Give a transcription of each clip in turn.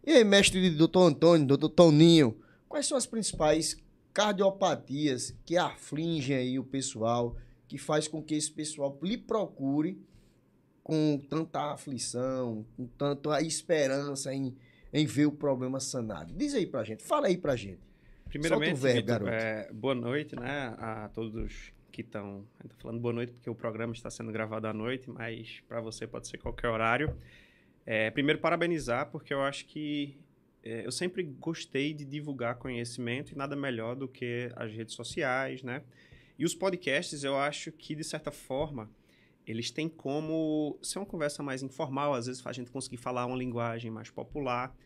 E aí, mestre doutor Antônio, doutor Toninho, quais são as principais cardiopatias que afligem aí o pessoal, que faz com que esse pessoal lhe procure com tanta aflição, com tanta esperança em ver o problema sanado? Diz aí pra gente, fala aí pra gente. Solta o Primeiramente, verbo, Vitor, garoto. boa noite, né, a todos que estão falando boa noite, porque o programa está sendo gravado à noite, mas para você pode ser qualquer horário. Primeiro, parabenizar, porque eu acho que eu sempre gostei de divulgar conhecimento e nada melhor do que as redes sociais, né? E os podcasts, eu acho que, de certa forma, eles têm como ser uma conversa mais informal, às vezes faz a gente conseguir falar uma linguagem mais popular.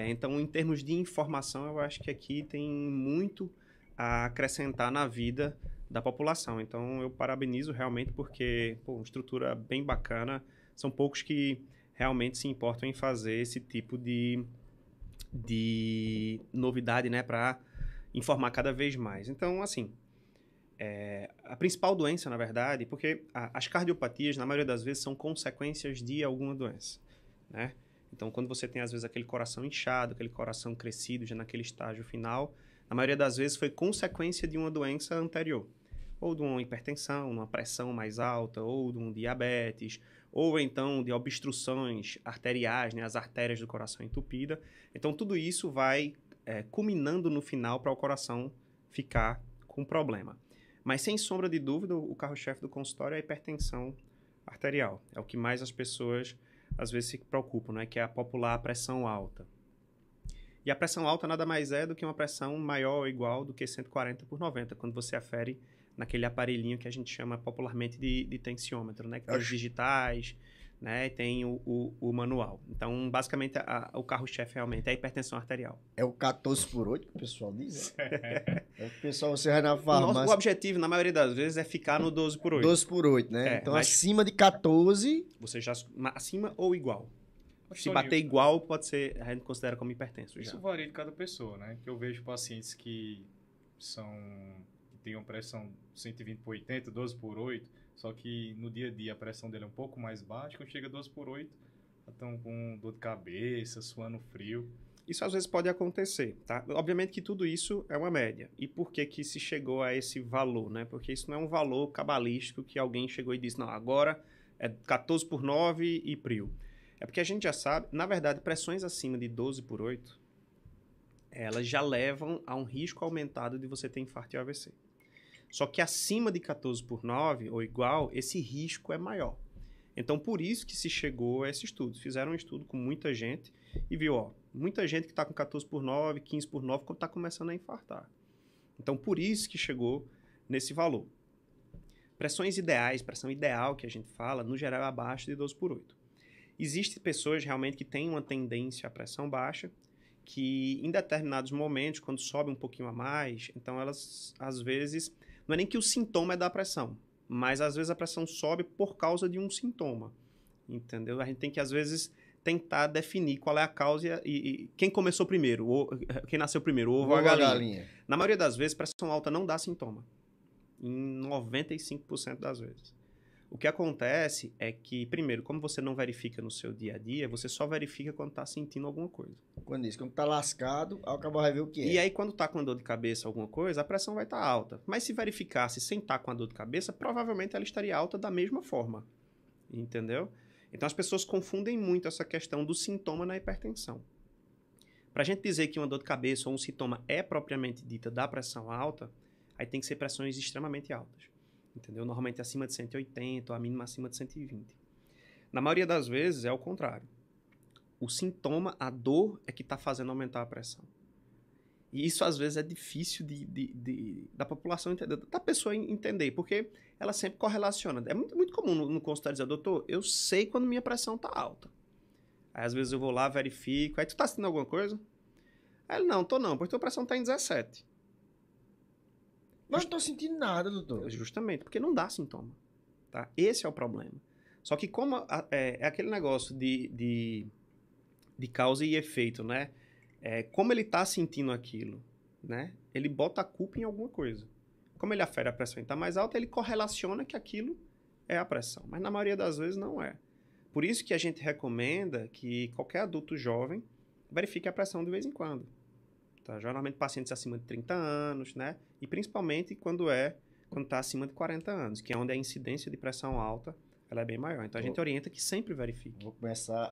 Então, em termos de informação, eu acho que aqui tem muito a acrescentar na vida da população. Então, eu parabenizo realmente porque, pô, uma estrutura bem bacana. São poucos que realmente se importam em fazer esse tipo de novidade, né, para informar cada vez mais. Então, assim, a principal doença, na verdade, porque as cardiopatias, na maioria das vezes, são consequências de alguma doença, né? Então, quando você tem, às vezes, aquele coração inchado, aquele coração crescido, já naquele estágio final, na maioria das vezes foi consequência de uma doença anterior. Ou de uma hipertensão, uma pressão mais alta, ou de um diabetes, ou então de obstruções arteriais, né, as artérias do coração entupida. Então, tudo isso vai culminando no final para o coração ficar com problema. Mas, sem sombra de dúvida, o carro-chefe do consultório é a hipertensão arterial. É o que mais as pessoas, às vezes, se preocupam, né? Que é a popular pressão alta. E a pressão alta nada mais é do que uma pressão maior ou igual do que 140/90, quando você afere naquele aparelhinho que a gente chama popularmente de tensiômetro, né? Que tem os digitais, né? E tem o manual. Então, basicamente, o carro-chefe realmente é a hipertensão arterial. É o 14/8 que o pessoal diz, né? É o pessoal, você vai na O farmácia, objetivo, na maioria das vezes, é ficar no 12/8. 12/8, né? Então, Mas acima de 14... você já acima ou igual. Mas, Se Toninho, bater igual, pode ser, a gente considera como hipertenso isso já. varia de cada pessoa, né? Que eu vejo pacientes que têm uma pressão 120/80, 12/8, só que no dia a dia a pressão dele é um pouco mais baixa, quando chega a 12/8, estão com dor de cabeça, suando frio. Isso às vezes pode acontecer, tá? Obviamente que tudo isso é uma média. E por que que se chegou a esse valor, né? Porque isso não é um valor cabalístico que alguém chegou e disse, não, agora é 14/9 e prio. É porque a gente já sabe, na verdade, pressões acima de 12/8, elas já levam a um risco aumentado de você ter infarto e AVC. Só que acima de 14/9 ou igual, esse risco é maior. Então, por isso que se chegou a esse estudo. Fizeram um estudo com muita gente e viu, ó, muita gente que está com 14/9, 15/9, está começando a infartar. Então, por isso que chegou nesse valor. Pressões ideais, pressão ideal que a gente fala, no geral é abaixo de 12/8. Existem pessoas realmente que têm uma tendência à pressão baixa, que em determinados momentos, quando sobe um pouquinho a mais, então elas, às vezes, não é nem que o sintoma é da pressão, mas às vezes a pressão sobe por causa de um sintoma, entendeu? A gente tem que, às vezes, tentar definir qual é a causa e quem começou primeiro, quem nasceu primeiro, o ovo ou a galinha. Na maioria das vezes, pressão alta não dá sintoma, em 95% das vezes. O que acontece é que, primeiro, como você não verifica no seu dia a dia, você só verifica quando está sentindo alguma coisa. Quando tá lascado, o cabo vai ver o que é. E aí, quando está com dor de cabeça, alguma coisa, a pressão vai estar alta. Mas se verificasse sem estar com a dor de cabeça, provavelmente ela estaria alta da mesma forma. Entendeu? Então, as pessoas confundem muito essa questão do sintoma na hipertensão. Para a gente dizer que uma dor de cabeça ou um sintoma é propriamente dita da pressão alta, aí tem que ser pressões extremamente altas. Entendeu? Normalmente acima de 180 ou a mínima acima de 120. Na maioria das vezes é o contrário. O sintoma, a dor, é que está fazendo aumentar a pressão. E isso às vezes é difícil da população entender, da pessoa entender, porque ela sempre correlaciona. É muito comum no consultório dizer, doutor, eu sei quando minha pressão está alta. Aí às vezes eu vou lá, verifico, aí tu está sentindo alguma coisa? Aí ele, não, tô não, porque tua pressão está em 17. Mas não tô sentindo nada, doutor. Justamente, porque não dá sintoma. Tá? Esse é o problema. Só que como é aquele negócio de causa e efeito, né? Como ele está sentindo aquilo, né? Ele bota a culpa em alguma coisa. Como ele afere a pressão e está mais alta, ele correlaciona que aquilo é a pressão. Mas na maioria das vezes não é. Por isso que a gente recomenda que qualquer adulto jovem verifique a pressão de vez em quando. Tá? Geralmente pacientes acima de 30 anos, né? E principalmente quando está acima de 40 anos, que é onde a incidência de pressão alta ela é bem maior. Então a gente orienta que sempre verifique. Vou começar